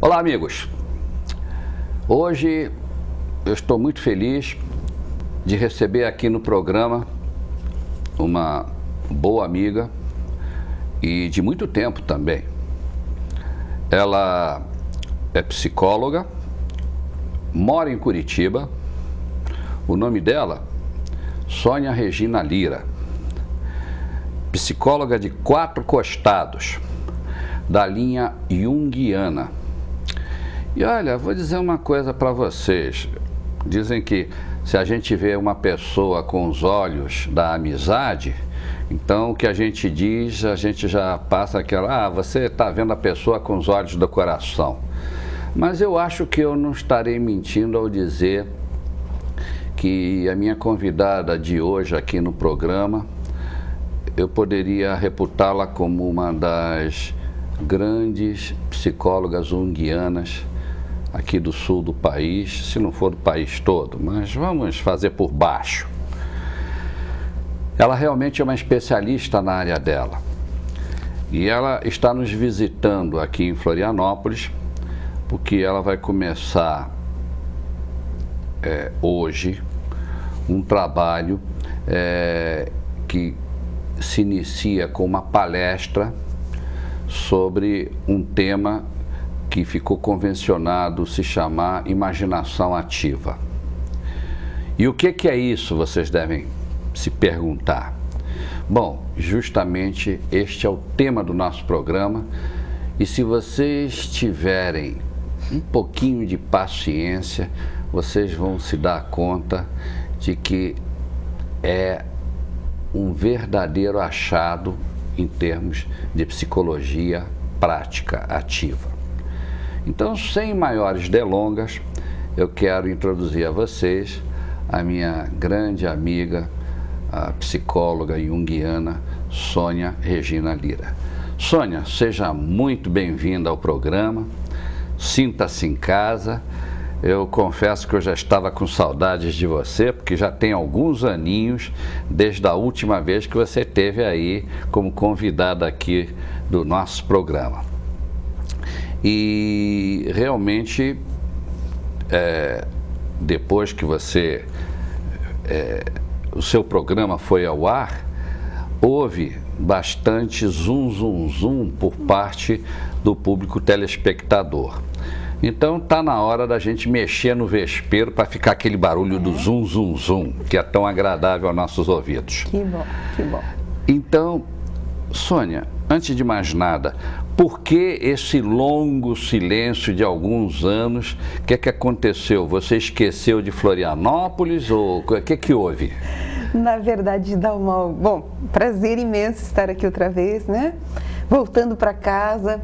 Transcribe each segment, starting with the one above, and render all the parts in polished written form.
Olá, amigos. Hoje eu estou muito feliz de receber aqui no programa uma boa amiga e de muito tempo também. Ela é psicóloga, mora em Curitiba. O nome dela, Sônia Regina Lira. Psicóloga de 4 costados, da linha junguiana. E olha, vou dizer uma coisa para vocês. Dizem que se a gente vê uma pessoa com os olhos da amizade, então o que a gente diz, a gente já passa aquela, você está vendo a pessoa com os olhos do coração. Mas eu acho que eu não estarei mentindo ao dizer que a minha convidada de hoje aqui no programa, eu poderia reputá-la como uma das grandes psicólogas junguianas aqui do sul do país, se não for do país todo, mas vamos fazer por baixo. Ela realmente é uma especialista na área dela e ela está nos visitando aqui em Florianópolis, porque ela vai começar hoje um trabalho que se inicia com uma palestra sobre um tema que ficou convencionado se chamar imaginação ativa. E o que é isso, vocês devem se perguntar. Bom, justamente este é o tema do nosso programa e se vocês tiverem um pouquinho de paciência, vocês vão se dar conta de que é um verdadeiro achado em termos de psicologia prática ativa. Então, sem maiores delongas, eu quero introduzir a vocês a minha grande amiga, a psicóloga junguiana, Sônia Regina Lira. Sônia, seja muito bem-vinda ao programa, sinta-se em casa. Eu confesso que eu já estava com saudades de você, porque já tem alguns aninhos desde a última vez que você esteve aí como convidada aqui do nosso programa. E realmente, depois que o seu programa foi ao ar, houve bastante zum por parte do público telespectador. Então está na hora da gente mexer no vespeiro para ficar aquele barulho do zum, que é tão agradável aos nossos ouvidos. Que bom, que bom. Então, Sônia, antes de mais nada, por que esse longo silêncio de alguns anos? O que aconteceu? Você esqueceu de Florianópolis ou o que houve? Na verdade, bom, prazer imenso estar aqui outra vez, né? Voltando para casa.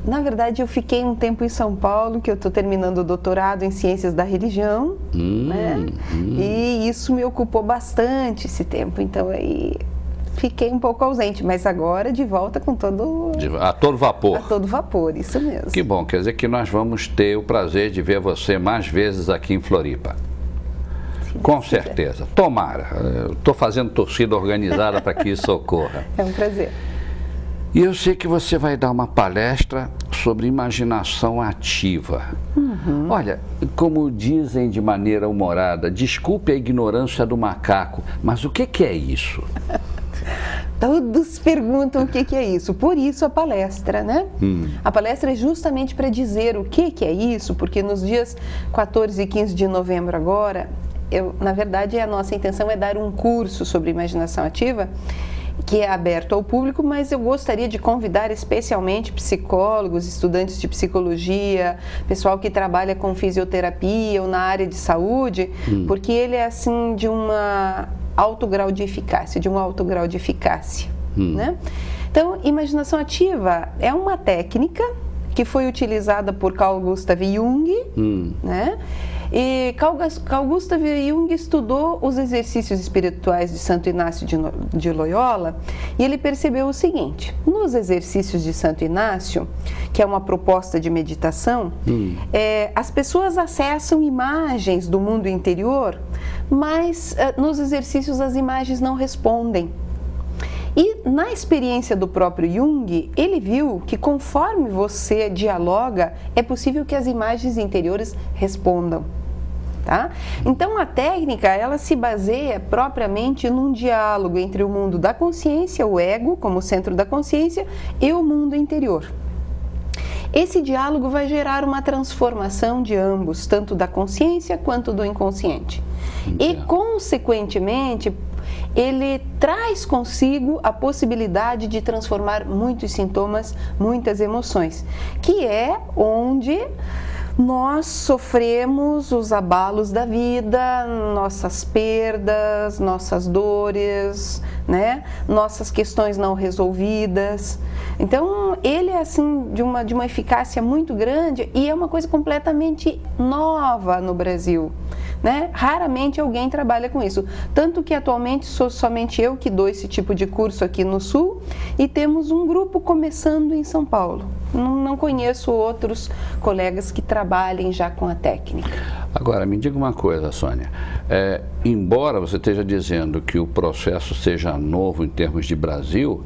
Na verdade, eu fiquei um tempo em São Paulo, que eu estou terminando o doutorado em Ciências da Religião, né? E isso me ocupou bastante esse tempo, então aí fiquei um pouco ausente, mas agora de volta com todo... A todo vapor. A todo vapor, isso mesmo. Que bom, quer dizer que nós vamos ter o prazer de ver você mais vezes aqui em Floripa. Com certeza. Tomara. Estou fazendo torcida organizada para que isso ocorra. É um prazer. E eu sei que você vai dar uma palestra sobre imaginação ativa. Olha, como dizem de maneira humorada, desculpe a ignorância do macaco, mas o que é isso? Todos perguntam o que é isso, por isso a palestra, né? A palestra é justamente para dizer o que é isso, porque nos dias 14 e 15 de novembro agora, na verdade a nossa intenção é dar um curso sobre imaginação ativa, que é aberto ao público, mas eu gostaria de convidar especialmente psicólogos, estudantes de psicologia, pessoal que trabalha com fisioterapia ou na área de saúde, porque ele é assim de um alto grau de eficácia, né? Então, imaginação ativa é uma técnica que foi utilizada por Carl Gustav Jung, né? E Carl Gustav Jung estudou os exercícios espirituais de Santo Inácio de Loyola e ele percebeu o seguinte: nos exercícios de Santo Inácio, que é uma proposta de meditação, as pessoas acessam imagens do mundo interior, mas nos exercícios as imagens não respondem. E na experiência do próprio Jung, ele viu que conforme você dialoga, é possível que as imagens interiores respondam. Tá? Então a técnica, ela se baseia propriamente num diálogo entre o mundo da consciência, o ego como centro da consciência, e o mundo interior. Esse diálogo vai gerar uma transformação de ambos, tanto da consciência quanto do inconsciente. E, consequentemente, ele traz consigo a possibilidade de transformar muitos sintomas, muitas emoções, que é onde nós sofremos os abalos da vida, nossas perdas, nossas dores, né? Nossas questões não resolvidas. Então, ele é assim de uma eficácia muito grande e é uma coisa completamente nova no Brasil, né? Raramente alguém trabalha com isso. Tanto que atualmente sou somente eu que dou esse tipo de curso aqui no Sul e temos um grupo começando em São Paulo. Não conheço outros colegas que trabalhem já com a técnica. Agora, me diga uma coisa, Sônia. Embora você esteja dizendo que o processo seja novo em termos de Brasil,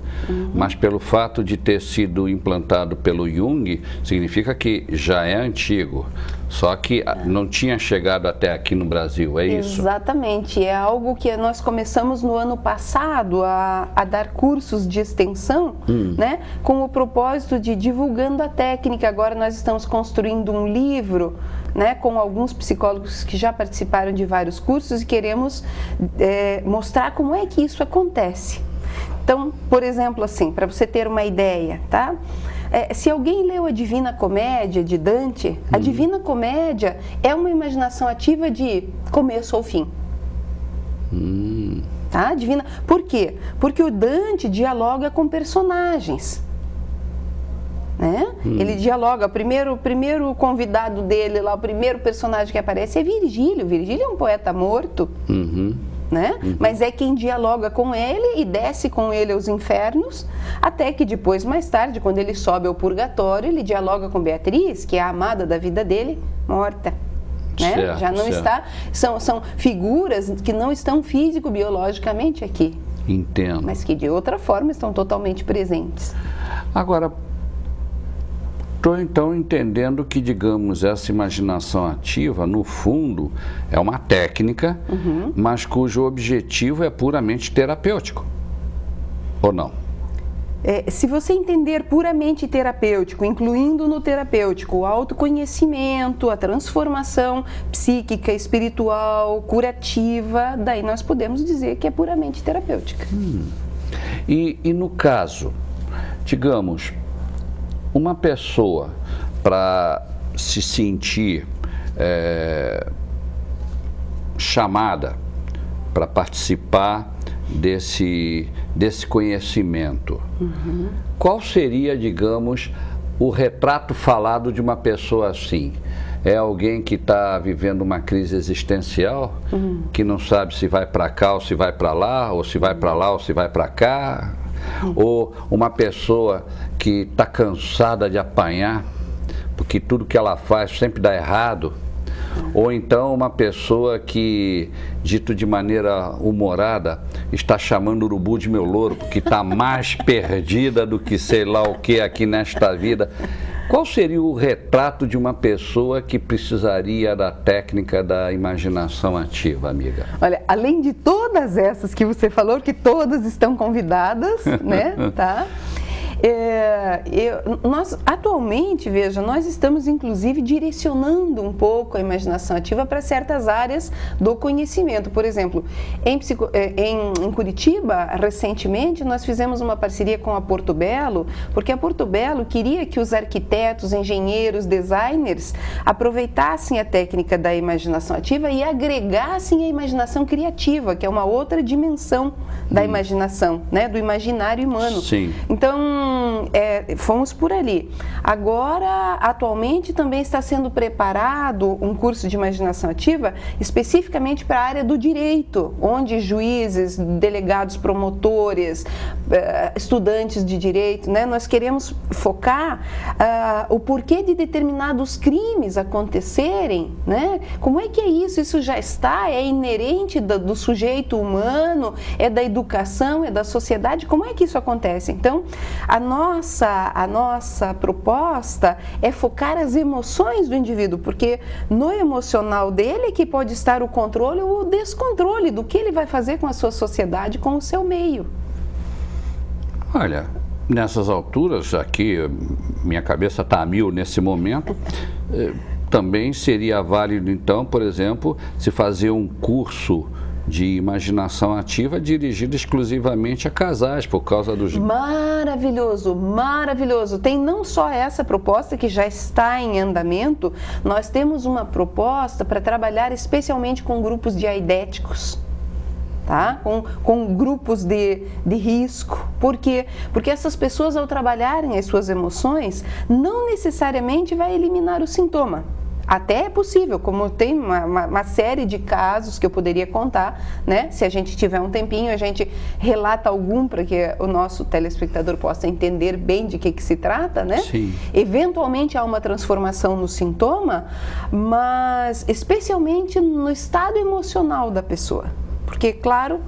mas pelo fato de ter sido implantado pelo Jung, significa que já é antigo. Só que não tinha chegado até aqui no Brasil, é isso? Exatamente. É algo que nós começamos no ano passado a dar cursos de extensão, né, com o propósito de divulgando a técnica. Agora nós estamos construindo um livro, né, com alguns psicólogos que já participaram de vários cursos e queremos mostrar como é que isso acontece. Então, por exemplo, assim, para você ter uma ideia, tá? Se alguém leu a Divina Comédia de Dante, a Divina Comédia é uma imaginação ativa de começo ao fim. Tá? Divina. Por quê? Porque o Dante dialoga com personagens. Né? Ele dialoga, o primeiro convidado dele lá, o primeiro personagem que aparece é Virgílio. Virgílio é um poeta morto. Né? Mas é quem dialoga com ele e desce com ele aos infernos, até que depois, mais tarde, quando ele sobe ao purgatório, ele dialoga com Beatriz, que é a amada da vida dele, morta. Né? Certo, já não certo. está, são figuras que não estão físico-biologicamente aqui. Entendo. Mas que de outra forma estão totalmente presentes. Agora, estou então entendendo que, digamos, essa imaginação ativa, no fundo, é uma técnica, mas cujo objetivo é puramente terapêutico, ou não? Se você entender puramente terapêutico, incluindo no terapêutico o autoconhecimento, a transformação psíquica, espiritual, curativa, daí nós podemos dizer que é puramente terapêutica. E no caso, digamos, uma pessoa para se sentir chamada para participar desse conhecimento, qual seria, digamos, o retrato falado de uma pessoa assim? É alguém que está vivendo uma crise existencial, que não sabe se vai para cá ou se vai para lá, ou se vai para lá ou se vai para cá? Ou uma pessoa que está cansada de apanhar, porque tudo que ela faz sempre dá errado? Ou então uma pessoa que, dito de maneira humorada, está chamando o urubu de meu louro, porque está mais perdida do que sei lá o que aqui nesta vida. Qual seria o retrato de uma pessoa que precisaria da técnica da imaginação ativa, amiga? Olha, além de todas essas que você falou, que todas estão convidadas, né, tá? Nós, atualmente, veja, nós estamos inclusive direcionando um pouco a imaginação ativa para certas áreas do conhecimento. Por exemplo, em Curitiba, recentemente, nós fizemos uma parceria com a Porto Belo, porque a Porto Belo queria que os arquitetos, engenheiros, designers aproveitassem a técnica da imaginação ativa e agregassem a imaginação criativa, que é uma outra dimensão da imaginação, né, do imaginário humano. Sim. Então, fomos por ali. Agora, atualmente, também está sendo preparado um curso de imaginação ativa especificamente para a área do direito, onde juízes, delegados, promotores, estudantes de direito, né, nós queremos focar o porquê de determinados crimes acontecerem, né? Como é que é isso? Isso já está, é inerente do sujeito humano, é da educação, é da sociedade? Como é que isso acontece? Então, a nossa proposta é focar as emoções do indivíduo, porque no emocional dele é que pode estar o controle ou o descontrole do que ele vai fazer com a sua sociedade, com o seu meio. Olha, nessas alturas, aqui, minha cabeça está a mil nesse momento, também seria válido, então, por exemplo, se fazer um curso de imaginação ativa dirigido exclusivamente a casais, por causa dos... Maravilhoso, maravilhoso. Tem não só essa proposta que já está em andamento, nós temos uma proposta para trabalhar especialmente com grupos de aidéticos. Tá? Com grupos de risco. Por quê? Porque essas pessoas, ao trabalharem as suas emoções, não necessariamente vai eliminar o sintoma. Até é possível, como tem uma série de casos que eu poderia contar, né? Se a gente tiver um tempinho, a gente relata algum para que o nosso telespectador possa entender bem de que se trata, né? Sim. Eventualmente há uma transformação no sintoma, mas especialmente no estado emocional da pessoa. Porque, claro,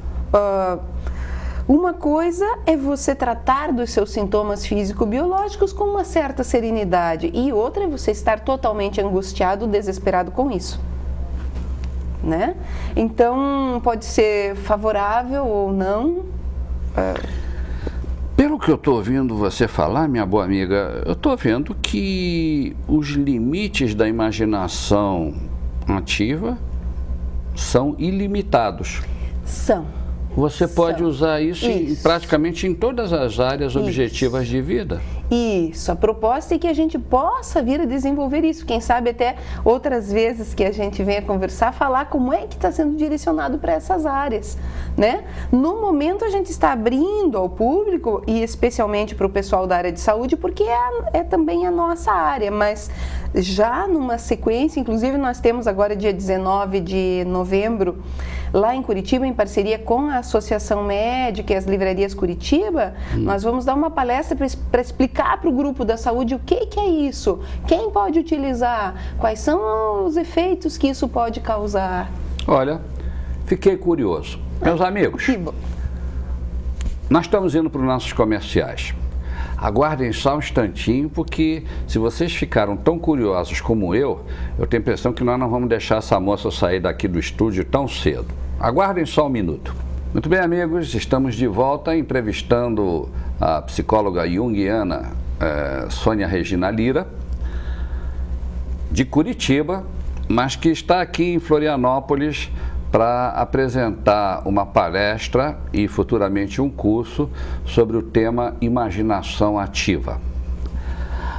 uma coisa é você tratar dos seus sintomas físico-biológicos com uma certa serenidade e outra é você estar totalmente angustiado, desesperado com isso, né? Então, pode ser favorável ou não. Pelo que eu estou ouvindo você falar, minha boa amiga, eu estou vendo que os limites da imaginação ativa são ilimitados. São. Você pode usar isso praticamente em todas as áreas objetivas de vida. Isso, a proposta é que a gente possa vir a desenvolver isso. Quem sabe até outras vezes que a gente venha conversar, falar como é que está sendo direcionado para essas áreas, né? No momento a gente está abrindo ao público e especialmente para o pessoal da área de saúde, porque é também a nossa área, mas já numa sequência, inclusive nós temos agora dia 19 de novembro, lá em Curitiba, em parceria com a Associação Médica e as Livrarias Curitiba, nós vamos dar uma palestra para explicar para o grupo da saúde o que é isso, quem pode utilizar, quais são os efeitos que isso pode causar. Olha, fiquei curioso. Meus amigos, nós estamos indo para os nossos comerciais. Aguardem só um instantinho, porque se vocês ficaram tão curiosos como eu tenho a impressão que nós não vamos deixar essa moça sair daqui do estúdio tão cedo. Aguardem só um minuto. Muito bem, amigos, estamos de volta entrevistando a psicóloga junguiana Sônia Regina Lira, de Curitiba, mas que está aqui em Florianópolis para apresentar uma palestra e futuramente um curso sobre o tema imaginação ativa.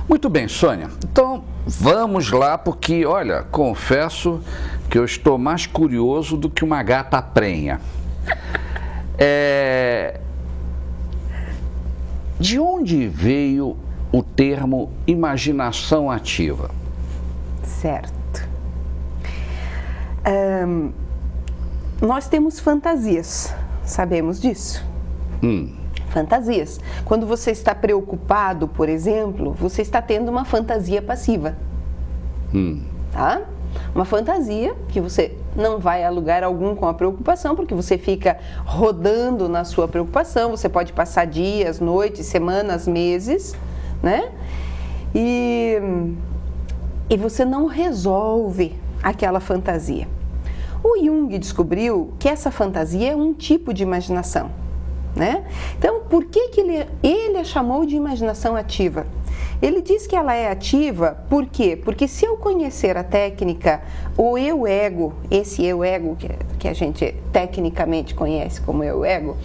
Muito bem, Sônia, então vamos lá, porque, olha, confesso que eu estou mais curioso do que uma gata prenha. De onde veio o termo imaginação ativa? Certo. Nós temos fantasias, sabemos disso. Fantasias. Quando você está preocupado, por exemplo, você está tendo uma fantasia passiva. Tá? Uma fantasia que você não vai a lugar algum com a preocupação, porque você fica rodando na sua preocupação, você pode passar dias, noites, semanas, meses, né? E você não resolve aquela fantasia. O Jung descobriu que essa fantasia é um tipo de imaginação, né? Então, por que ele a chamou de imaginação ativa? Ele diz que ela é ativa, por quê? Porque se eu conhecer a técnica, o eu-ego, esse eu-ego que a gente tecnicamente conhece como eu-ego,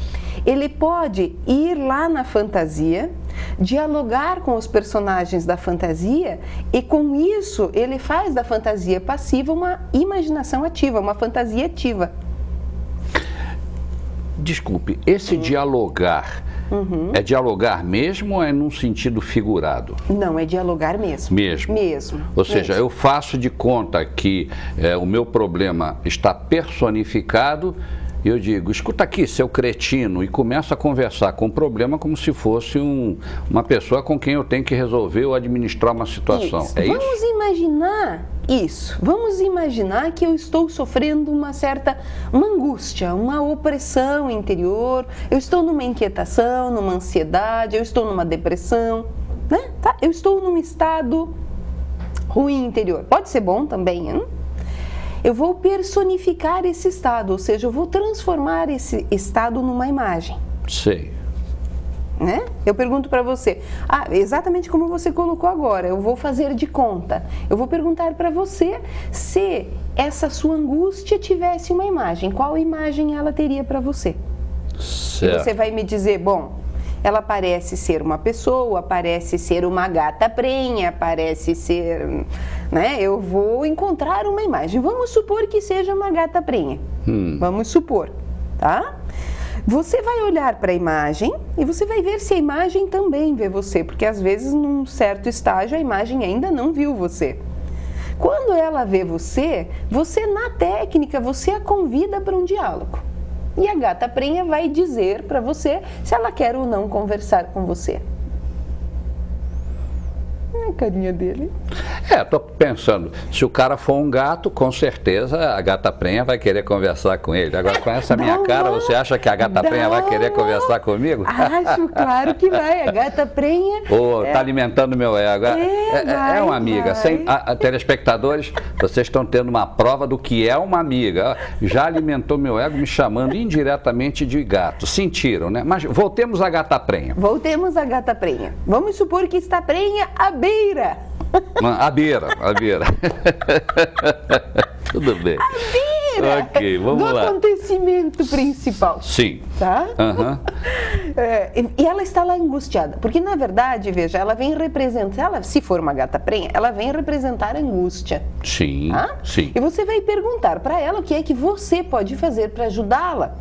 ele pode ir lá na fantasia, dialogar com os personagens da fantasia e com isso ele faz da fantasia passiva uma imaginação ativa, uma fantasia ativa. Desculpe, esse dialogar É dialogar mesmo ou é num sentido figurado? Não, é dialogar mesmo. Mesmo? Mesmo. Ou seja, eu faço de conta que o meu problema está personificado e eu digo, escuta aqui, seu cretino, e começo a conversar com o problema como se fosse uma pessoa com quem eu tenho que resolver ou administrar uma situação. Isso. É Vamos isso? imaginar isso. Vamos imaginar que eu estou sofrendo uma angústia, uma opressão interior, eu estou numa inquietação, numa ansiedade, eu estou numa depressão, né? Tá? Eu estou num estado ruim interior. Pode ser bom também, hein? Eu vou personificar esse estado, ou seja, eu vou transformar esse estado numa imagem. Sei. Né? Eu pergunto para você, exatamente como você colocou agora, eu vou fazer de conta. Eu vou perguntar para você se essa sua angústia tivesse uma imagem, qual imagem ela teria para você? Certo. E você vai me dizer, bom, ela parece ser uma pessoa, parece ser uma gata prenha, parece ser... né? Eu vou encontrar uma imagem. Vamos supor que seja uma gata prenha. Vamos supor, tá? Você vai olhar para a imagem e você vai ver se a imagem também vê você, porque às vezes num certo estágio a imagem ainda não viu você. Quando ela vê você, na técnica, você a convida para um diálogo. E a gata prenha vai dizer para você se ela quer ou não conversar com você. A carinha dele. Tô pensando, se o cara for um gato, com certeza a gata prenha vai querer conversar com ele. Agora, com essa minha cara, você acha que a gata prenha vai querer conversar comigo? Acho, claro que vai. A gata prenha... Tá alimentando meu ego. É uma amiga. Telespectadores, vocês estão tendo uma prova do que é uma amiga. Já alimentou meu ego me chamando indiretamente de gato. Sentiram, né? Mas voltemos à gata prenha. Voltemos à gata prenha. Vamos supor que está prenha à beira. À beira. Tudo bem. À beira Ok, vamos lá. Do acontecimento principal. Sim. Tá? Uhum. E ela está lá angustiada. Porque, na verdade, veja, ela vem representar, se for uma gata prenha, ela vem representar a angústia. Sim, tá? sim. E você vai perguntar para ela o que é que você pode fazer para ajudá-la.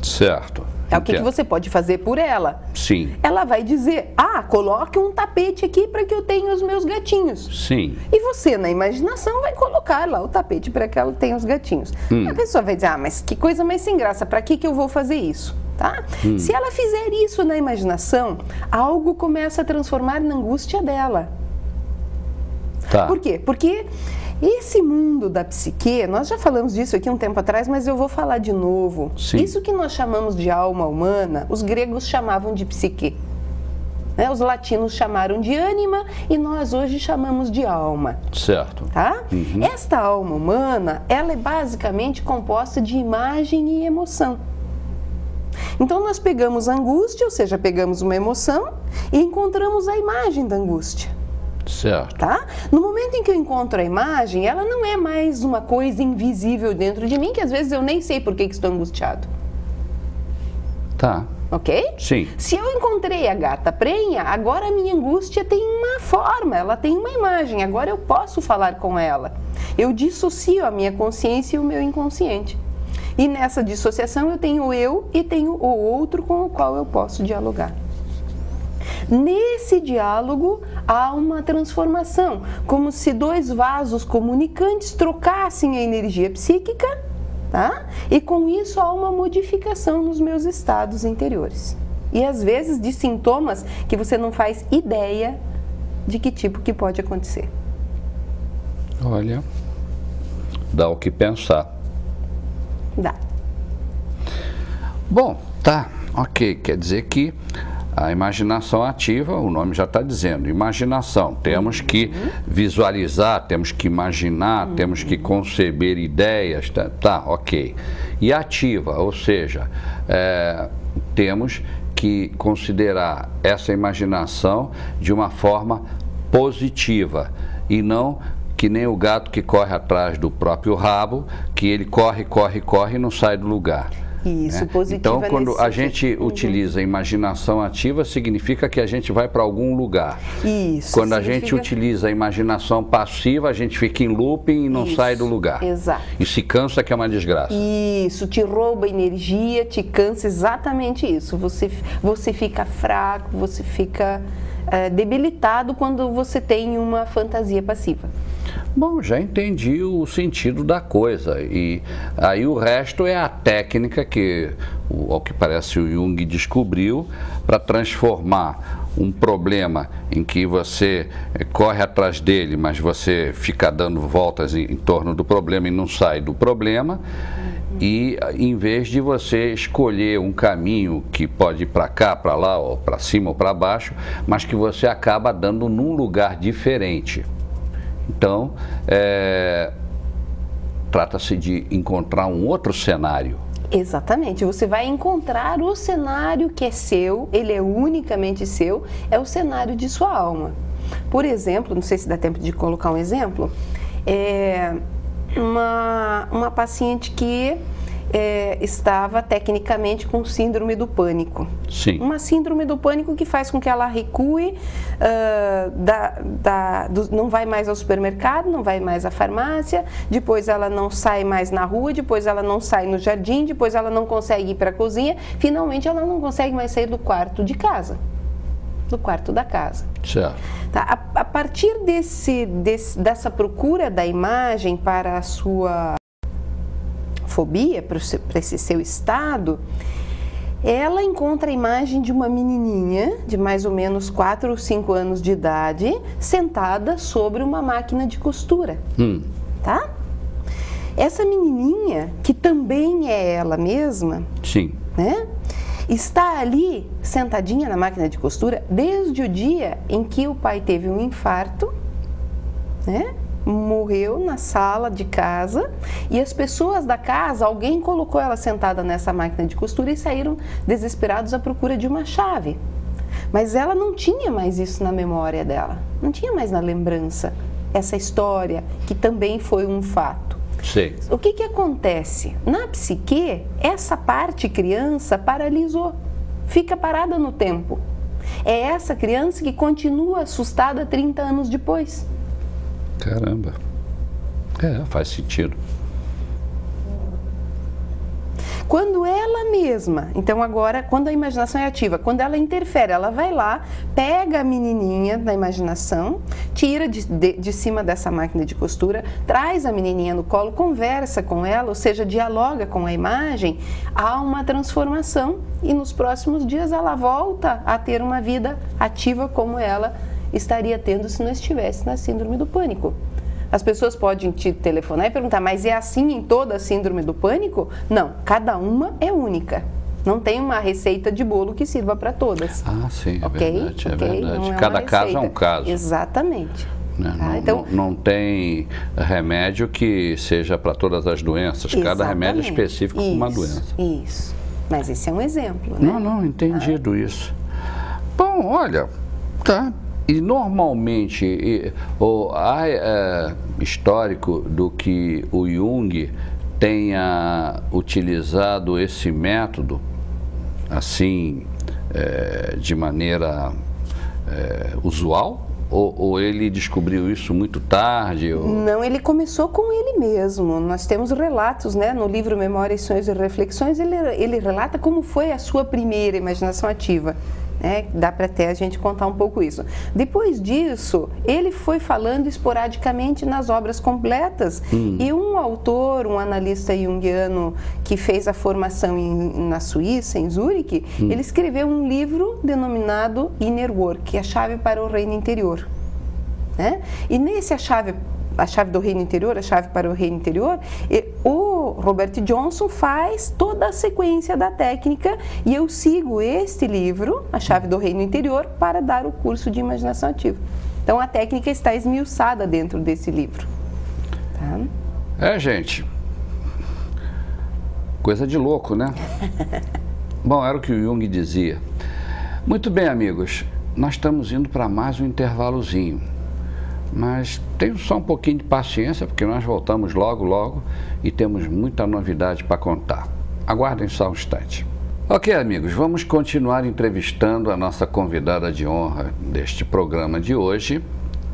Certo. O que você pode fazer por ela? Sim. Ela vai dizer, coloque um tapete aqui para que eu tenha os meus gatinhos. Sim. E você, na imaginação, vai colocar lá o tapete para que ela tenha os gatinhos. A pessoa vai dizer, mas que coisa mais sem graça, para que eu vou fazer isso? Tá? Se ela fizer isso na imaginação, algo começa a transformar na angústia dela. Tá. Por quê? Porque esse mundo da psique, nós já falamos disso aqui um tempo atrás, mas eu vou falar de novo. Sim. Isso que nós chamamos de alma humana, os gregos chamavam de psique. Né? Os latinos chamaram de ânima e nós hoje chamamos de alma. Certo. Tá? Esta alma humana, ela é basicamente composta de imagem e emoção. Então nós pegamos a angústia, ou seja, pegamos uma emoção e encontramos a imagem da angústia. Certo. Tá? No momento em que eu encontro a imagem, ela não é mais uma coisa invisível dentro de mim, que às vezes eu nem sei por que estou angustiado. Tá. Ok? Sim. Se eu encontrei a gata prenha, agora a minha angústia tem uma forma, ela tem uma imagem, agora eu posso falar com ela. Eu dissocio a minha consciência e o meu inconsciente. E nessa dissociação eu tenho o eu e tenho o outro com o qual eu posso dialogar. Nesse diálogo há uma transformação, como se dois vasos comunicantes trocassem a energia psíquica, tá? E com isso há uma modificação nos meus estados interiores. E às vezes de sintomas que você não faz ideia de que tipo que pode acontecer. Olha, dá o que pensar. Dá. Bom, tá, ok, quer dizer que a imaginação ativa, o nome já está dizendo, imaginação, temos que visualizar, temos que imaginar, temos que conceber ideias, tá, ok. E ativa, ou seja, temos que considerar essa imaginação de uma forma positiva e não que nem o gato que corre atrás do próprio rabo, que ele corre e não sai do lugar. Isso, né? positiva. Então, quando a gente Uhum. utiliza a imaginação ativa, significa que a gente vai para algum lugar. Isso. Quando a gente utiliza a imaginação passiva, a gente fica em looping e não sai do lugar. Exato. E se cansa, que é uma desgraça. Isso, te rouba energia, te cansa, exatamente isso. Você fica fraco, você fica debilitado quando você tem uma fantasia passiva. Bom, já entendi o sentido da coisa, e aí o resto é a técnica que, ao que parece, o Jung descobriu para transformar um problema em que você corre atrás dele, mas você fica dando voltas em torno do problema e não sai do problema, e em vez de você escolher um caminho que pode ir para cá, para lá, ou para cima ou para baixo, mas que você acaba dando num lugar diferente. Então, trata-se de encontrar um outro cenário. Exatamente, você vai encontrar o cenário que é seu, ele é unicamente seu, é o cenário de sua alma. Por exemplo, não sei se dá tempo de colocar um exemplo, uma paciente que estava tecnicamente com síndrome do pânico. Sim. Uma síndrome do pânico que faz com que ela recue, não vai mais ao supermercado, não vai mais à farmácia, depois ela não sai mais na rua, depois ela não sai no jardim, depois ela não consegue ir para a cozinha, finalmente ela não consegue mais sair do quarto de casa, do quarto da casa. Certo. Tá? A partir dessa procura da imagem para a sua fobia, para esse seu estado, ela encontra a imagem de uma menininha de mais ou menos 4 ou 5 anos de idade, sentada sobre uma máquina de costura. Tá? Essa menininha, que também é ela mesma, sim, né, está ali sentadinha na máquina de costura desde o dia em que o pai teve um infarto, né? Morreu na sala de casa, e as pessoas da casa, alguém colocou ela sentada nessa máquina de costura e saíram desesperados à procura de uma chave. Mas ela não tinha mais isso na memória dela, não tinha mais na lembrança essa história, que também foi um fato. Sim. O que acontece? Na psique, essa parte criança paralisou, fica parada no tempo. É essa criança que continua assustada 30 anos depois. Caramba. Faz sentido. Quando ela mesma, então agora, quando a imaginação é ativa, quando ela interfere, ela vai lá, pega a menininha da imaginação, tira de cima dessa máquina de costura, traz a menininha no colo, conversa com ela, ou seja, dialoga com a imagem, há uma transformação, e nos próximos dias ela volta a ter uma vida ativa como ela estaria tendo se não estivesse na síndrome do pânico. As pessoas podem te telefonar e perguntar, mas é assim em toda a síndrome do pânico? Não, cada uma é única. Não tem uma receita de bolo que sirva para todas. Ah, sim, é verdade, é verdade. Não é Cada uma caso é receita. um caso. Exatamente. Não, então, não tem remédio que seja para todas as doenças. Cada remédio é específico para uma doença. Isso. Mas esse é um exemplo, né? Não, entendido isso. Bom, olha, tá. E normalmente há histórico do que o Jung tenha utilizado esse método assim de maneira usual? Ou ele descobriu isso muito tarde? Não, ele começou com ele mesmo. Nós temos relatos, né? No livro Memórias, Sonhos e Reflexões, ele relata como foi a sua primeira imaginação ativa. Dá para até a gente contar um pouco isso. Depois disso, ele foi falando esporadicamente nas obras completas. E um autor, um analista junguiano que fez a formação na Suíça, em Zurique, ele escreveu um livro denominado Inner Work, a chave para o reino interior. E nesse a chave do reino interior, a chave para o reino interior, o Robert Johnson faz toda a sequência da técnica, e eu sigo este livro, A Chave do Reino Interior, para dar o curso de imaginação ativa. Então a técnica está esmiuçada dentro desse livro. Tá? Gente, coisa de louco, né? Bom, era o que o Jung dizia. Muito bem, amigos, nós estamos indo para mais um intervalozinho. Mas tenham só um pouquinho de paciência, porque nós voltamos logo, logo, e temos muita novidade para contar. Aguardem só um instante. Ok, amigos, vamos continuar entrevistando a nossa convidada de honra deste programa de hoje,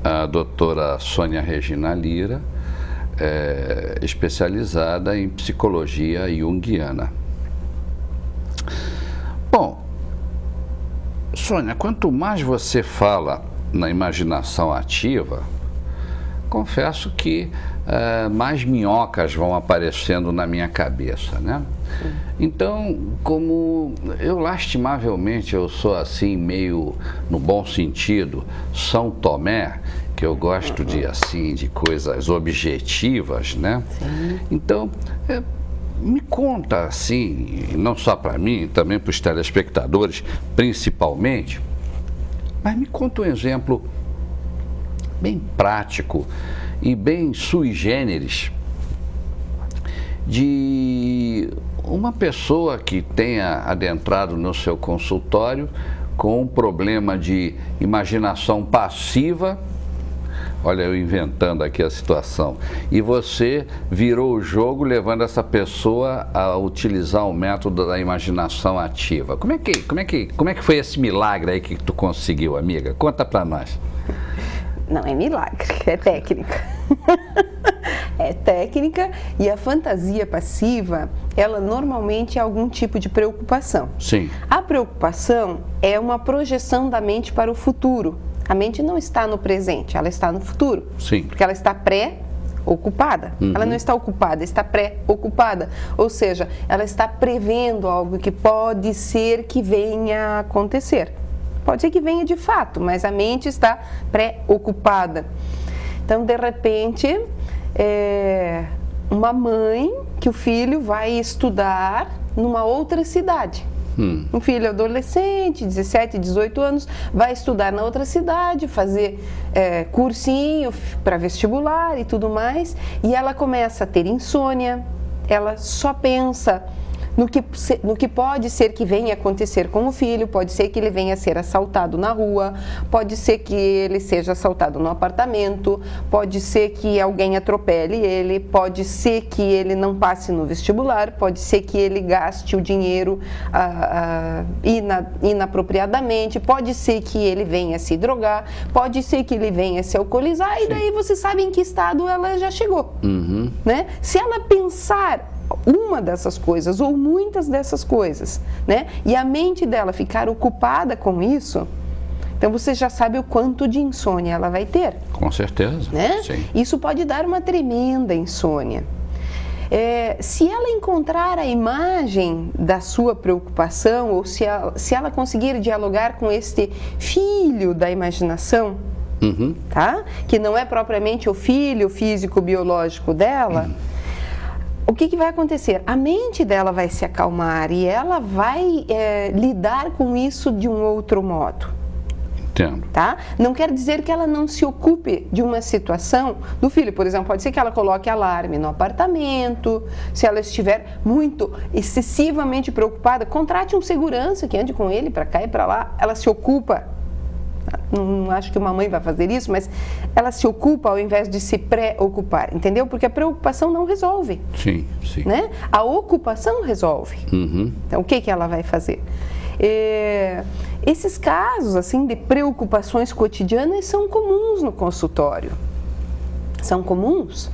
a doutora Sônia Regina Lira, especializada em psicologia junguiana. Bom, Sônia, quanto mais você fala na imaginação ativa, confesso que mais minhocas vão aparecendo na minha cabeça, né? Então, como eu lastimavelmente eu sou assim meio, no bom sentido, São Tomé, que eu gosto de assim de coisas objetivas, né? Sim. Então, me conta assim, não só para mim, também para os telespectadores, principalmente, mas me conta um exemplo bem prático e bem sui generis de uma pessoa que tenha adentrado no seu consultório com um problema de imaginação passiva. Olha, eu inventando aqui a situação. E você virou o jogo levando essa pessoa a utilizar o método da imaginação ativa. Como é que foi esse milagre aí que tu conseguiu, amiga? Conta pra nós. Não é milagre, é técnica. É técnica, e a fantasia passiva, ela normalmente é algum tipo de preocupação. Sim. A preocupação é uma projeção da mente para o futuro. A mente não está no presente, ela está no futuro. Sim. Porque ela está pré-ocupada. Uhum. Ela não está ocupada, está pré-ocupada. Ou seja, ela está prevendo algo que pode ser que venha a acontecer. Pode ser que venha de fato, mas a mente está pré-ocupada. Então, de repente, uma mãe que o filho vai estudar numa outra cidade. Um filho adolescente, 17, 18 anos, vai estudar na outra cidade, fazer cursinho para vestibular e tudo mais, e ela começa a ter insônia, ela só pensa no que pode ser que venha acontecer com o filho, pode ser que ele venha a ser assaltado na rua, pode ser que ele seja assaltado no apartamento, pode ser que alguém atropele ele, pode ser que ele não passe no vestibular, pode ser que ele gaste o dinheiro inapropriadamente, pode ser que ele venha a se drogar, pode ser que ele venha a se alcoolizar. Sim. E daí você sabe em que estado ela já chegou. Uhum. Né? Se ela pensar uma dessas coisas ou muitas dessas coisas, né? E a mente dela ficar ocupada com isso, então você já sabe o quanto de insônia ela vai ter. Com certeza. Né? Sim. Isso pode dar uma tremenda insônia. Se ela encontrar a imagem da sua preocupação, ou se ela conseguir dialogar com este filho da imaginação, uhum. Tá? Que não é propriamente o filho físico-biológico dela, o que vai acontecer? A mente dela vai se acalmar e ela vai lidar com isso de um outro modo. Entendo. Tá? Não quer dizer que ela não se ocupe de uma situação do filho. Por exemplo, pode ser que ela coloque alarme no apartamento. Se ela estiver muito, excessivamente preocupada, contrate um segurança que ande com ele para cá e para lá. Ela se ocupa. Não acho que uma mãe vai fazer isso, mas ela se ocupa ao invés de se preocupar, entendeu? Porque a preocupação não resolve. Sim, sim. Né? A ocupação resolve. Uhum. Então, o que ela vai fazer? Esses casos assim de preocupações cotidianas são comuns no consultório. São comuns.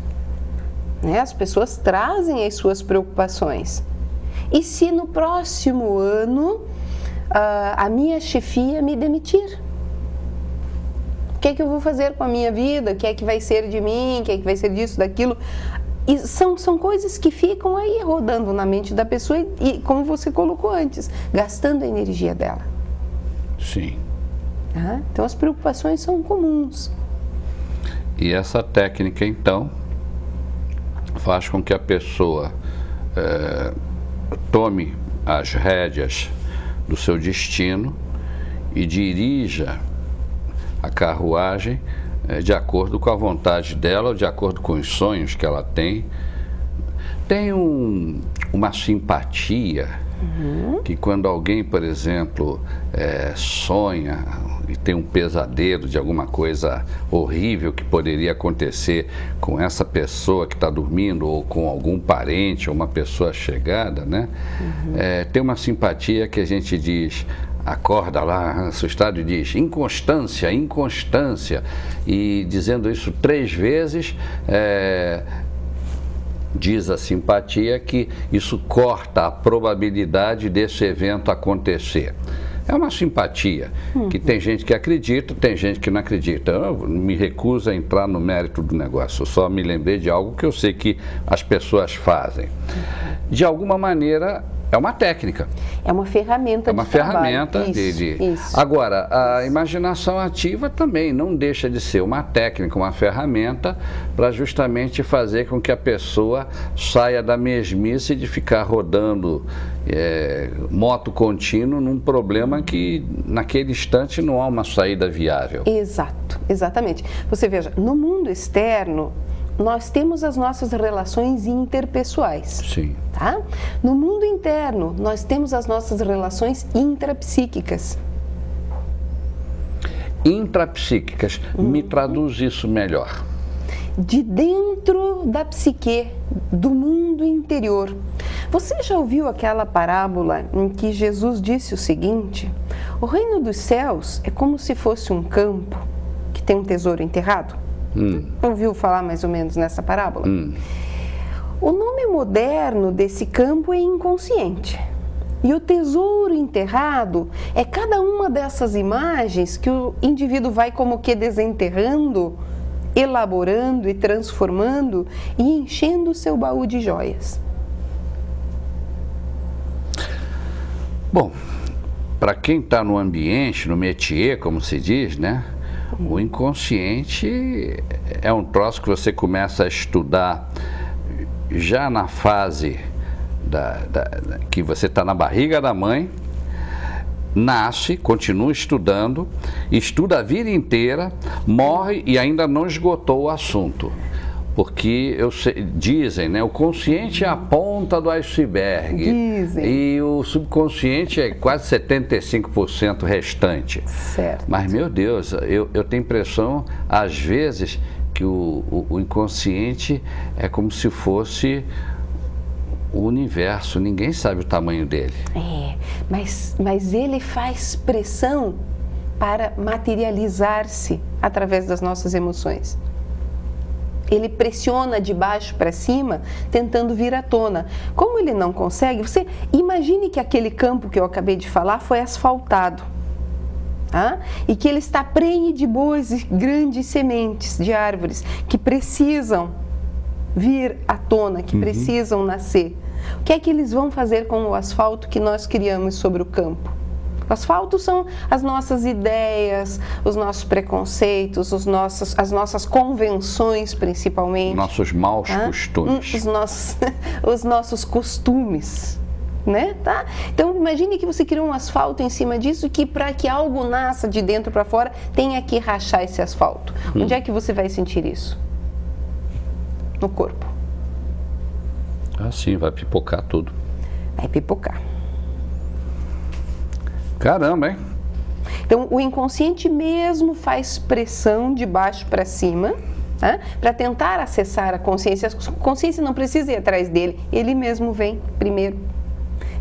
Né? As pessoas trazem as suas preocupações. E se no próximo ano a minha chefia me demitir? O que eu vou fazer com a minha vida? O que é que vai ser de mim? O que é que vai ser disso, daquilo? E são coisas que ficam aí rodando na mente da pessoa e, como você colocou antes, gastando a energia dela. Sim. Tá? Então, as preocupações são comuns. E essa técnica, então, faz com que a pessoa tome as rédeas do seu destino e dirija a carruagem de acordo com a vontade dela, ou de acordo com os sonhos que ela tem. Tem uma simpatia Que quando alguém, por exemplo, sonha e tem um pesadelo de alguma coisa horrível que poderia acontecer com essa pessoa que está dormindo ou com algum parente ou uma pessoa chegada, né? Tem uma simpatia que a gente diz, acorda lá, assustado, e diz inconstância, inconstância, e dizendo isso 3 vezes, diz a simpatia que isso corta a probabilidade desse evento acontecer. É uma simpatia, que tem gente que acredita, tem gente que não acredita. Eu me recuso a entrar no mérito do negócio, eu só me lembrei de algo que eu sei que as pessoas fazem. De alguma maneira, é uma técnica. É uma ferramenta de trabalho. É uma ferramenta Isso. Agora, a imaginação ativa também não deixa de ser uma técnica, uma ferramenta para justamente fazer com que a pessoa saia da mesmice de ficar rodando moto contínuo num problema que naquele instante não há uma saída viável. Exato, exatamente. Você veja, no mundo externo, nós temos as nossas relações interpessoais. Sim. Tá? No mundo interno, nós temos as nossas relações intrapsíquicas. Intrapsíquicas, me traduz isso melhor. De dentro da psique, do mundo interior. Você já ouviu aquela parábola em que Jesus disse o seguinte: o reino dos céus é como se fosse um campo que tem um tesouro enterrado? Ouviu falar mais ou menos nessa parábola? O nome moderno desse campo é inconsciente. E o tesouro enterrado é cada uma dessas imagens que o indivíduo vai como que desenterrando, elaborando e transformando e enchendo o seu baú de joias. Bom, para quem está no ambiente, no métier, como se diz, né? O inconsciente é um troço que você começa a estudar já na fase que você está na barriga da mãe, nasce, continua estudando, estuda a vida inteira, morre e ainda não esgotou o assunto. Porque dizem, né, o consciente é a ponta do iceberg. Dizem. E o subconsciente é quase 75% restante. Certo. Mas, meu Deus, eu tenho impressão, às vezes, que o inconsciente é como se fosse o universo, ninguém sabe o tamanho dele. Mas ele faz pressão para materializar-se através das nossas emoções. Ele pressiona de baixo para cima, tentando vir à tona. Como ele não consegue, você imagine que aquele campo que eu acabei de falar foi asfaltado. E que ele está prenhe de boas e grandes sementes de árvores que precisam vir à tona, que precisam nascer. O que é que eles vão fazer com o asfalto que nós criamos sobre o campo? O asfalto são as nossas ideias, os nossos preconceitos, as nossas convenções, principalmente. Nossos maus costumes. Os nossos costumes, né? Tá? Então, imagine que você criou um asfalto em cima disso, que para que algo nasça de dentro para fora, tenha que rachar esse asfalto. Onde é que você vai sentir isso? No corpo. Sim, vai pipocar tudo. Vai pipocar. Caramba, hein? Então, o inconsciente mesmo faz pressão de baixo para cima, para tentar acessar a consciência. A consciência não precisa ir atrás dele, ele mesmo vem primeiro.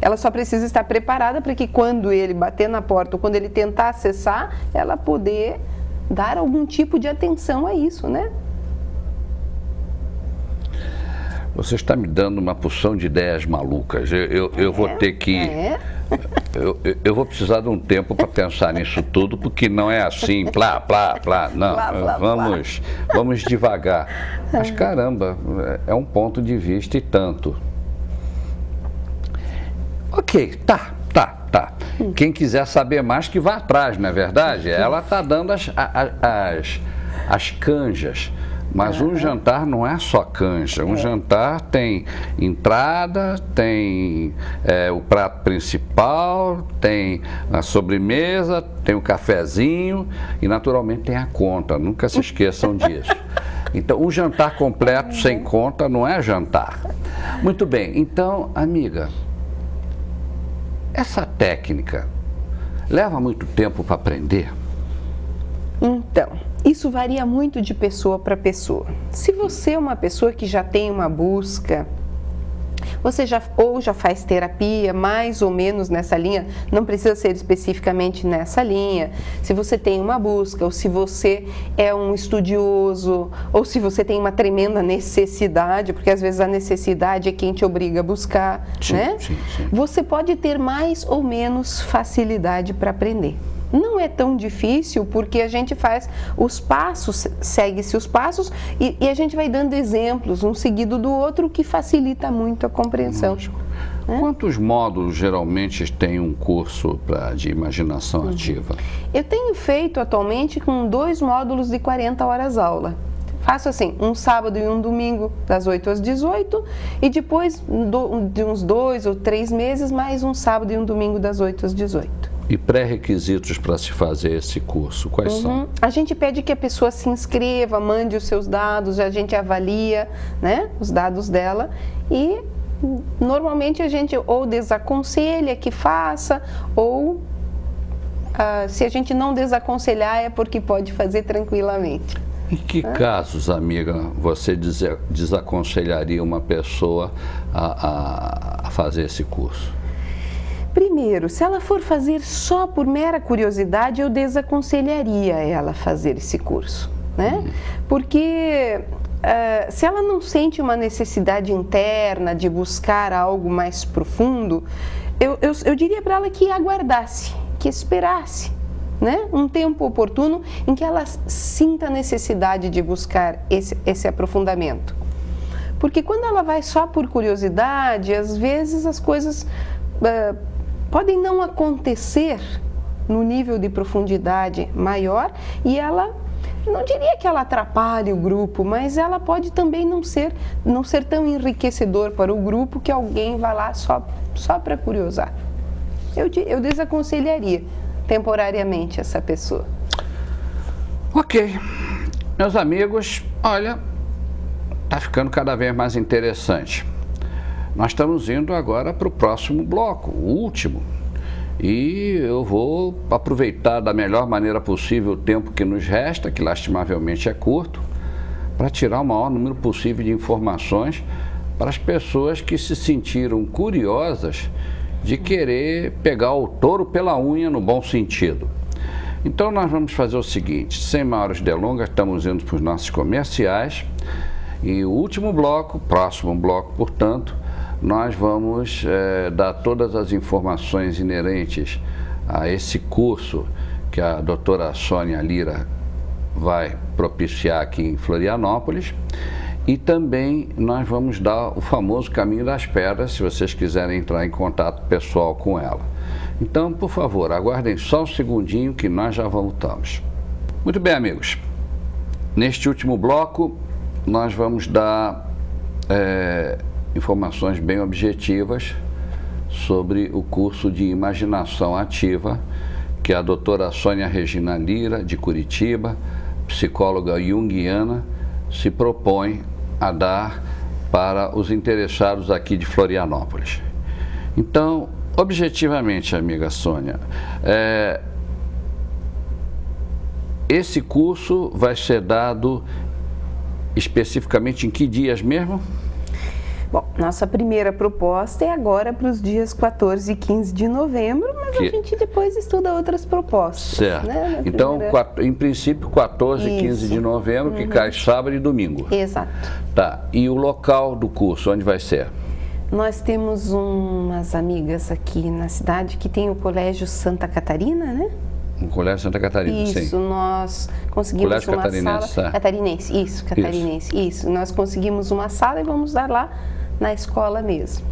Ela só precisa estar preparada para que quando ele bater na porta ou quando ele tentar acessar, ela poder dar algum tipo de atenção a isso, né? Você está me dando uma porção de ideias malucas. Eu vou ter que... Eu vou precisar de um tempo para pensar nisso tudo, porque não é assim, plá, plá, plá. Não, vamos devagar. Mas caramba, é um ponto de vista e tanto. Ok, tá. Quem quiser saber mais, que vá atrás, não é verdade? Ela está dando as canjas. Mas um jantar não é só canja, um jantar tem entrada, tem o prato principal, tem a sobremesa, tem o cafezinho e naturalmente tem a conta, nunca se esqueçam disso. Então, um jantar completo sem conta não é jantar. Muito bem, então, amiga, Essa técnica leva muito tempo para aprender? Então, isso varia muito de pessoa para pessoa. Se você é uma pessoa que já tem uma busca, você já faz terapia mais ou menos nessa linha, não precisa ser especificamente nessa linha. Se você tem uma busca, ou se você é um estudioso, ou se você tem uma tremenda necessidade, porque às vezes a necessidade é quem te obriga a buscar, Sim, né? sim, sim. Você pode ter mais ou menos facilidade para aprender. Não é tão difícil porque a gente faz os passos, segue-se os passos e a gente vai dando exemplos, um seguido do outro, que facilita muito a compreensão. Quantos módulos geralmente tem um curso de imaginação ativa? Eu tenho feito atualmente com 2 módulos de 40 horas aula. Faço assim, um sábado e um domingo, das 8 às 18, e depois de uns 2 ou 3 meses, mais um sábado e um domingo, das 8 às 18. E pré-requisitos para se fazer esse curso, quais são? A gente pede que a pessoa se inscreva, mande os seus dados, a gente avalia, né, os dados dela, e normalmente a gente ou desaconselha que faça, ou se a gente não desaconselhar é porque pode fazer tranquilamente. Em que casos, amiga, você desaconselharia uma pessoa a fazer esse curso? Primeiro, se ela for fazer só por mera curiosidade, eu desaconselharia ela a fazer esse curso, né? Porque se ela não sente uma necessidade interna de buscar algo mais profundo, eu diria para ela que aguardasse, que esperasse, né? Um tempo oportuno em que ela sinta a necessidade de buscar esse aprofundamento. Porque quando ela vai só por curiosidade, às vezes as coisas podem não acontecer no nível de profundidade maior e ela, não diria que ela atrapalhe o grupo, mas ela pode também não ser tão enriquecedor para o grupo que alguém vai lá só para curiosar. Eu desaconselharia temporariamente essa pessoa. Ok. Meus amigos, olha, está ficando cada vez mais interessante. Nós estamos indo agora para o próximo bloco, o último. E eu vou aproveitar da melhor maneira possível o tempo que nos resta, que lastimavelmente é curto, para tirar o maior número possível de informações para as pessoas que se sentiram curiosas de querer pegar o touro pela unha no bom sentido. Então nós vamos fazer o seguinte, sem maiores delongas, estamos indo para os nossos comerciais e o último bloco, próximo bloco, portanto, nós vamos dar todas as informações inerentes a esse curso que a doutora Sônia Lira vai propiciar aqui em Florianópolis. E também nós vamos dar o famoso caminho das pedras, se vocês quiserem entrar em contato pessoal com ela. Então, por favor, aguardem só um segundinho que nós já voltamos. Muito bem, amigos. Neste último bloco, nós vamos dar informações bem objetivas sobre o curso de imaginação ativa que a doutora Sônia Regina Lira, de Curitiba, psicóloga junguiana, se propõe a dar para os interessados aqui de Florianópolis. Então, objetivamente, amiga Sônia, esse curso vai ser dado especificamente em que dias mesmo? Bom, nossa primeira proposta é agora para os dias 14 e 15 de novembro, mas a gente depois estuda outras propostas. Certo. Né? Então, em princípio, 14 e 15 de novembro, que cai sábado e domingo. Exato. Tá. E o local do curso, onde vai ser? Nós temos umas amigas aqui na cidade que tem o Colégio Santa Catarina, né? O Colégio Santa Catarina, sim. Isso, nós conseguimos Colégio uma Catarinense, sala... tá? Catarinense, isso, Catarinense, isso. Nós conseguimos uma sala e vamos dar lá na escola mesmo.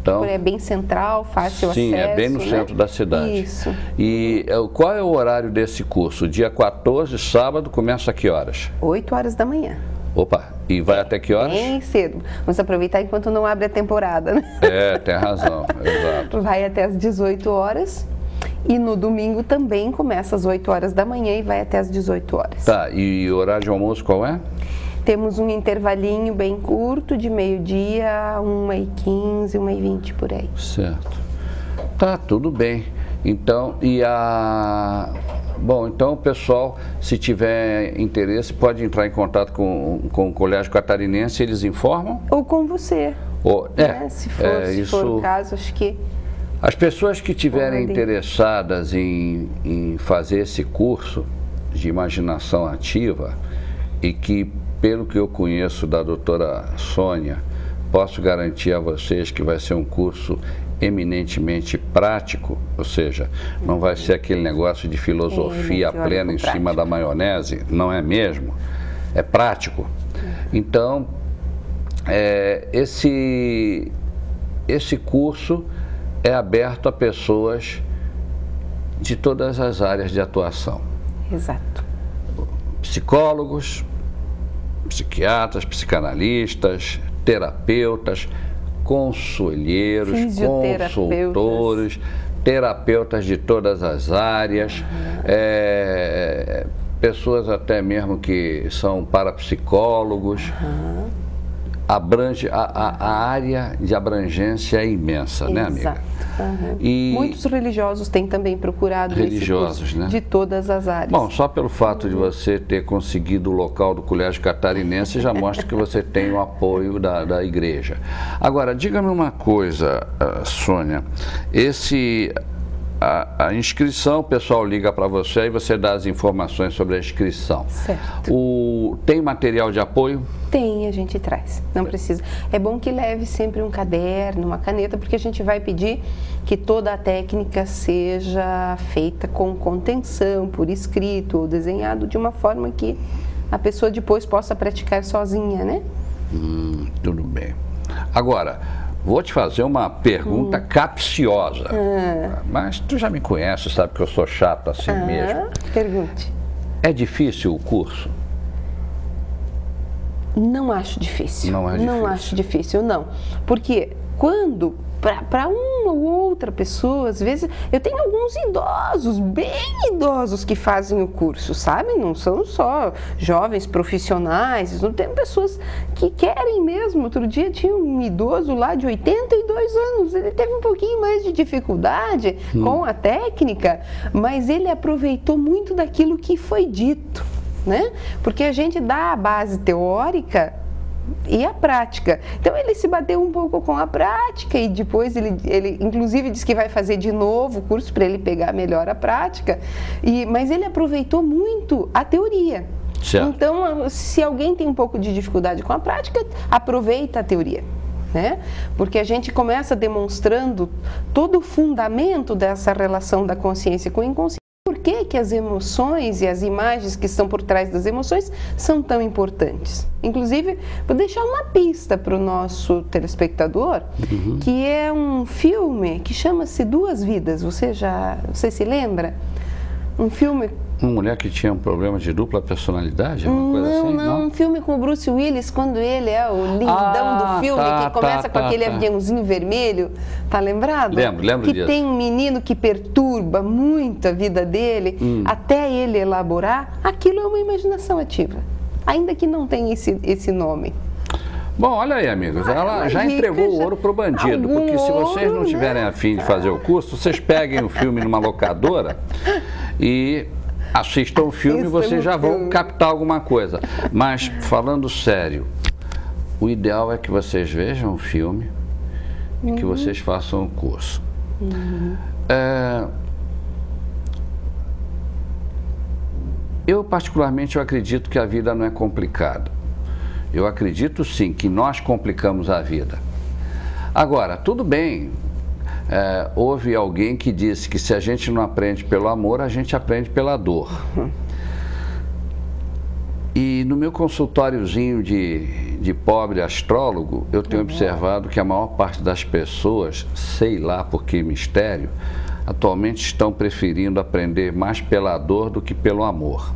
Então, é bem central, fácil acesso. Sim, é bem no centro da cidade. Isso. E qual é o horário desse curso? Dia 14, sábado, começa a que horas? 8 horas da manhã. Opa, e vai até que horas? Bem cedo. Vamos aproveitar enquanto não abre a temporada, né? Tem razão, exato. Vai até às 18 horas e no domingo também começa às 8 horas da manhã e vai até às 18 horas. Tá, e o horário de almoço qual é? Temos um intervalinho bem curto, de meio-dia a 1h15, 1h20 por aí. Certo. Tá, tudo bem. Então, Bom, então o pessoal, se tiver interesse, pode entrar em contato com o Colégio Catarinense, eles informam? Ou com você. Né? Se for o caso, acho que... As pessoas que estiverem interessadas em fazer esse curso de imaginação ativa e que, pelo que eu conheço da doutora Sônia, posso garantir a vocês que vai ser um curso eminentemente prático, ou seja, não vai ser aquele negócio de filosofia plena em cima da maionese, não é mesmo? É prático. Então, esse curso é aberto a pessoas de todas as áreas de atuação. Exato. Psicólogos, psiquiatras, psicanalistas, terapeutas, conselheiros, consultores, terapeutas de todas as áreas, pessoas até mesmo que são parapsicólogos. Abrange, a área de abrangência é imensa, né, amiga? E muitos religiosos têm também procurado esse curso, né? De todas as áreas. Bom, só pelo fato de você ter conseguido o local do Colégio Catarinense já mostra que você tem o apoio da igreja. Agora, diga-me uma coisa, Sônia, a inscrição, o pessoal liga para você e você dá as informações sobre a inscrição. Certo. Tem material de apoio? Tem, a gente traz, não precisa. É bom que leve sempre um caderno, uma caneta, porque a gente vai pedir que toda a técnica seja feita com contenção, por escrito ou desenhado, de uma forma que a pessoa depois possa praticar sozinha, né? Tudo bem. Agora, vou te fazer uma pergunta capciosa, mas tu já me conhece, sabe que eu sou chato assim mesmo. Pergunte. É difícil o curso? Não acho difícil. Não é difícil? Não acho difícil, não. Porque quando, para uma ou outra pessoa, às vezes, eu tenho alguns idosos, bem idosos, que fazem o curso, sabe? Não são só jovens profissionais, não tem pessoas que querem mesmo. Outro dia tinha um idoso lá de 82 anos, ele teve um pouquinho mais de dificuldade com a técnica, mas ele aproveitou muito daquilo que foi dito, né? Porque a gente dá a base teórica e a prática. Então ele se bateu um pouco com a prática e depois ele inclusive disse que vai fazer de novo o curso para ele pegar melhor a prática, mas ele aproveitou muito a teoria. Certo. Então, se alguém tem um pouco de dificuldade com a prática, aproveita a teoria, né? Porque a gente começa demonstrando todo o fundamento dessa relação da consciência com o inconsciente. Por que as emoções e as imagens que estão por trás das emoções são tão importantes? Inclusive, vou deixar uma pista para o nosso telespectador, que é um filme que chama-se Duas Vidas. Você se lembra? Um filme... Uma mulher que tinha um problema de dupla personalidade? Uma coisa assim? Não, um filme com o Bruce Willis, quando ele é o lindão do filme, que começa com aquele aviãozinho vermelho, tá lembrado? Lembro que disso. Tem um menino que perturba muito a vida dele, até ele elaborar. Aquilo é uma imaginação ativa, ainda que não tenha esse nome. Bom, olha aí, amigos, ela já entregou o ouro pro bandido, porque se vocês não tiverem a fim de fazer o curso, vocês peguem o filme numa locadora e assistam o filme e vocês já vão captar alguma coisa. Mas, falando sério, o ideal é que vocês vejam o filme e que vocês façam o curso. Eu, particularmente, eu acredito que a vida não é complicada. Eu acredito, sim, que nós complicamos a vida. Agora, tudo bem, houve alguém que disse que se a gente não aprende pelo amor, a gente aprende pela dor. E no meu consultóriozinho de pobre astrólogo, eu tenho observado que a maior parte das pessoas, sei lá por que mistério, atualmente estão preferindo aprender mais pela dor do que pelo amor.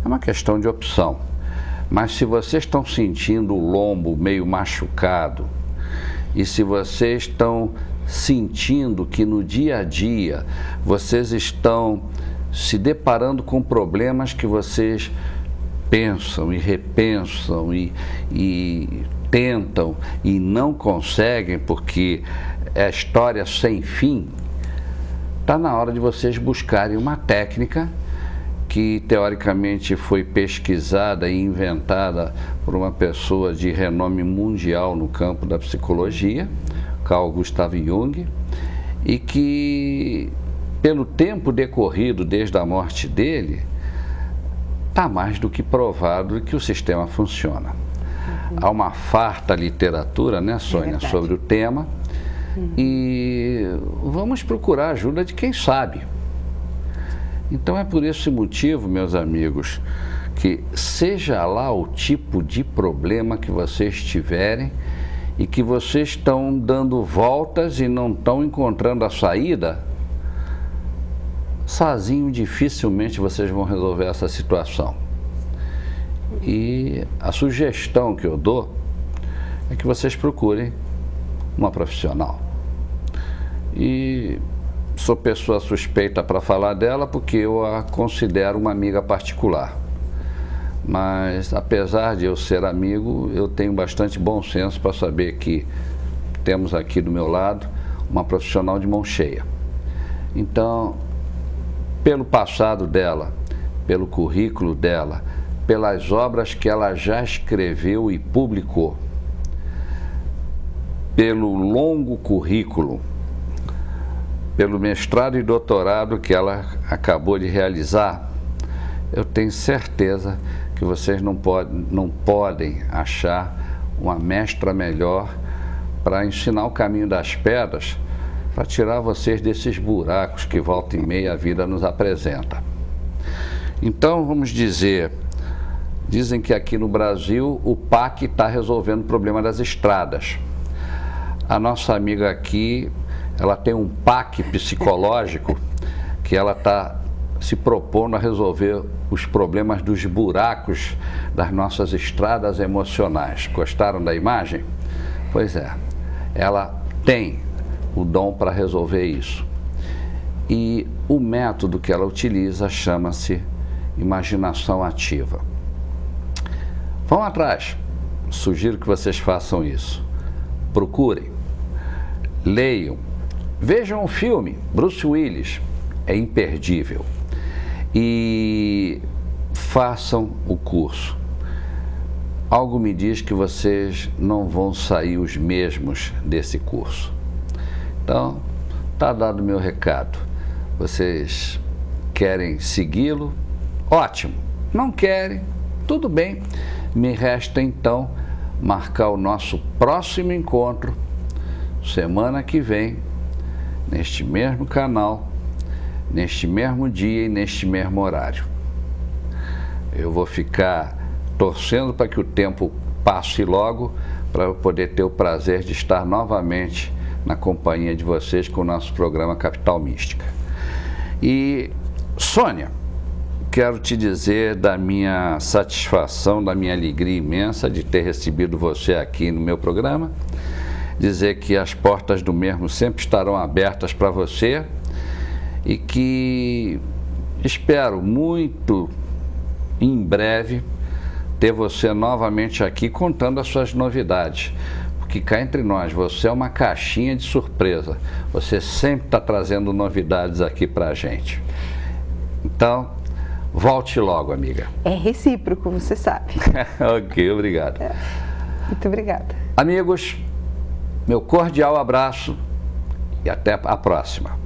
É uma questão de opção. Mas se vocês estão sentindo o lombo meio machucado e se vocês estão sentindo que no dia a dia vocês estão se deparando com problemas que vocês pensam e repensam e tentam e não conseguem porque é história sem fim, está na hora de vocês buscarem uma técnica que teoricamente foi pesquisada e inventada por uma pessoa de renome mundial no campo da psicologia, Carl Gustav Jung, e que, pelo tempo decorrido desde a morte dele, está mais do que provado que o sistema funciona. Há uma farta literatura, né, Sônia, sobre o tema, e vamos procurar a ajuda de quem sabe. Então é por esse motivo, meus amigos, que seja lá o tipo de problema que vocês tiverem e que vocês estão dando voltas e não estão encontrando a saída, sozinho dificilmente vocês vão resolver essa situação. E a sugestão que eu dou é que vocês procurem uma profissional. E sou pessoa suspeita para falar dela porque eu a considero uma amiga particular. Mas apesar de eu ser amigo, eu tenho bastante bom senso para saber que temos aqui do meu lado uma profissional de mão cheia. Então, pelo passado dela, pelo currículo dela, pelas obras que ela já escreveu e publicou, pelo longo currículo, pelo mestrado e doutorado que ela acabou de realizar, eu tenho certeza que vocês não podem achar uma mestra melhor para ensinar o caminho das pedras, para tirar vocês desses buracos que volta e meia a vida nos apresenta. Então, vamos dizer, dizem que aqui no Brasil o PAC está resolvendo o problema das estradas. A nossa amiga aqui, ela tem um PAC psicológico que ela está se propondo a resolver os problemas dos buracos das nossas estradas emocionais. Gostaram da imagem? Pois é, ela tem o dom para resolver isso. E o método que ela utiliza chama-se imaginação ativa. Vão atrás, sugiro que vocês façam isso. Procurem, leiam, vejam o filme, Bruce Willis, é imperdível. E façam o curso. Algo me diz que vocês não vão sair os mesmos desse curso. Então, está dado o meu recado. Vocês querem segui-lo? Ótimo. Não querem? Tudo bem. Me resta então marcar o nosso próximo encontro semana que vem, neste mesmo canal, neste mesmo dia e neste mesmo horário. Eu vou ficar torcendo para que o tempo passe logo, para eu poder ter o prazer de estar novamente na companhia de vocês com o nosso programa Capital Mística. E, Sônia, quero te dizer da minha satisfação, da minha alegria imensa de ter recebido você aqui no meu programa, dizer que as portas do mesmo sempre estarão abertas para você e que espero muito em breve ter você novamente aqui contando as suas novidades. Porque cá entre nós, você é uma caixinha de surpresa. Você sempre está trazendo novidades aqui para a gente. Então, volte logo, amiga. É recíproco, você sabe. Ok, obrigado. Muito obrigada. Amigos, meu cordial abraço e até a próxima.